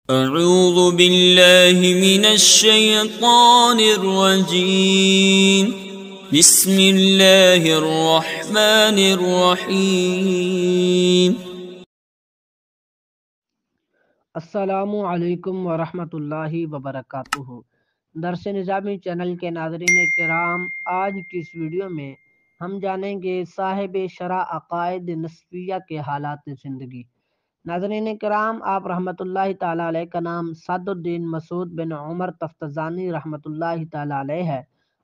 اعوذ باللہ من الشیطان الرجیم بسم اللہ الرحمن الرحیم۔ السلام علیکم ورحمۃ اللہ وبرکاتہ۔ درس نظامی چینل کے ناظرین کرام، آج کی اس ویڈیو میں ہم جانیں گے صاحب شرح عقائد نسبیہ کے حالات زندگی۔ ناظرین کرام، آپ رحمۃ اللہ تعالیٰ علیہ کا نام سعد الدین مسعود بن عمر تفتزانی رحمۃ اللہ تعالیٰ علیہ ہے۔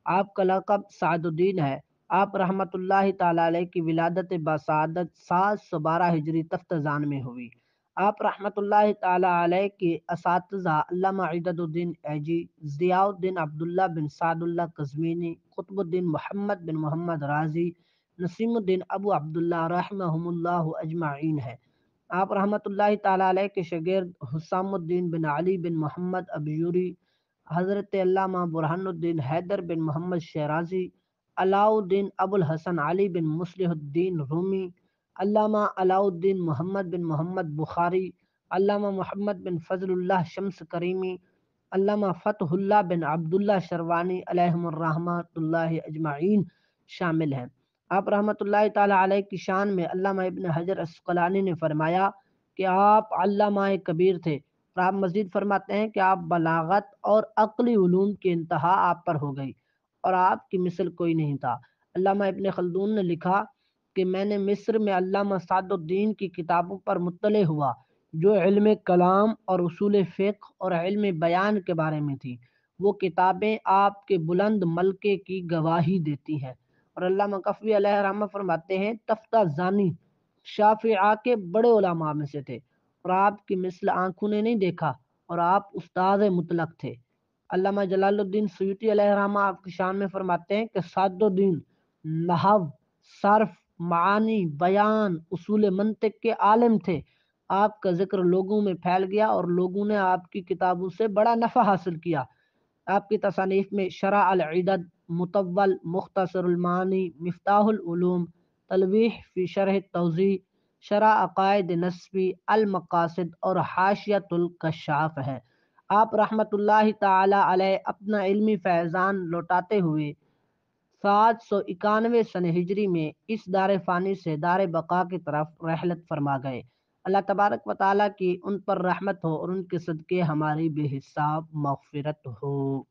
آپ کا لقب سعد الدین ہے۔ آپ رحمۃ اللہ تعالیٰ علیہ کی ولادت بسعادت 712 ہجری تفتزان میں ہوئی۔ آپ رحمۃ اللہ تعالیٰ علیہ کے اساتذہ علامہ عدد الدین ایجی، ضیاء الدین عبداللہ بن سعد اللہ قزوینی، قطب الدین محمد بن محمد رازی، نسیم الدین ابو عبداللہ رحمہم اللہ اجمعین ہے۔ آپ رحمۃ اللہ تعالیٰ علیہ کے شاگرد حسام الدین بن علی بن محمد ابیوری، حضرت علامہ برہان الدین حیدر بن محمد شیرازی، علاء الدین ابو الحسن علی بن مصلح الدین رومی، علامہ علاء الدین محمد بن محمد بخاری، علامہ محمد بن فضل اللہ شمس کریمی، علامہ فتح اللہ بن عبداللہ شروانی علیہم الرحمۃ اللہ اجمعین شامل ہیں۔ آپ رحمۃ اللہ تعالیٰ علیہ کی شان میں علامہ ابن حجر عسقلانی نے فرمایا کہ آپ علامہ کبیر تھے، اور آپ مزید فرماتے ہیں کہ آپ بلاغت اور عقلی علوم کی انتہا آپ پر ہو گئی اور آپ کی مثل کوئی نہیں تھا۔ علامہ ابن خلدون نے لکھا کہ میں نے مصر میں علامہ سعد الدین کی کتابوں پر مطلع ہوا جو علم کلام اور اصول فقہ اور علم بیان کے بارے میں تھی۔ وہ کتابیں آپ کے بلند ملکے کی گواہی دیتی ہیں۔ اور علامہ کفوی علیہ رحمہ فرماتے ہیں تفتزانی شافعہ کے بڑے علماء میں سے تھے اور آپ کی مثل آنکھوں نے نہیں دیکھا، اور آپ استاد مطلق تھے۔ علامہ جلال الدین سیوطی علیہ رحمہ آپ کی شان میں فرماتے ہیں کہ سعد الدین نحو، صرف، معانی، بیان، اصول منطق کے عالم تھے۔ آپ کا ذکر لوگوں میں پھیل گیا اور لوگوں نے آپ کی کتابوں سے بڑا نفع حاصل کیا۔ آپ کی تصانیف میں شرح العدد، مطول، مختصر المعانی، مفتاح العلوم، تلویح فی شرح التوضیح، شرح عقائد نسبی، المقاصد اور حاشیۃ الکشاف ہے۔ آپ رحمۃ اللہ تعالی علیہ اپنا علمی فیضان لوٹاتے ہوئے 791 سن ہجری میں اس دار فانی سے دار بقا کی طرف رحلت فرما گئے۔ اللہ تبارک و تعالیٰ کی ان پر رحمت ہو اور ان کے صدقے ہماری بے حساب مغفرت ہو۔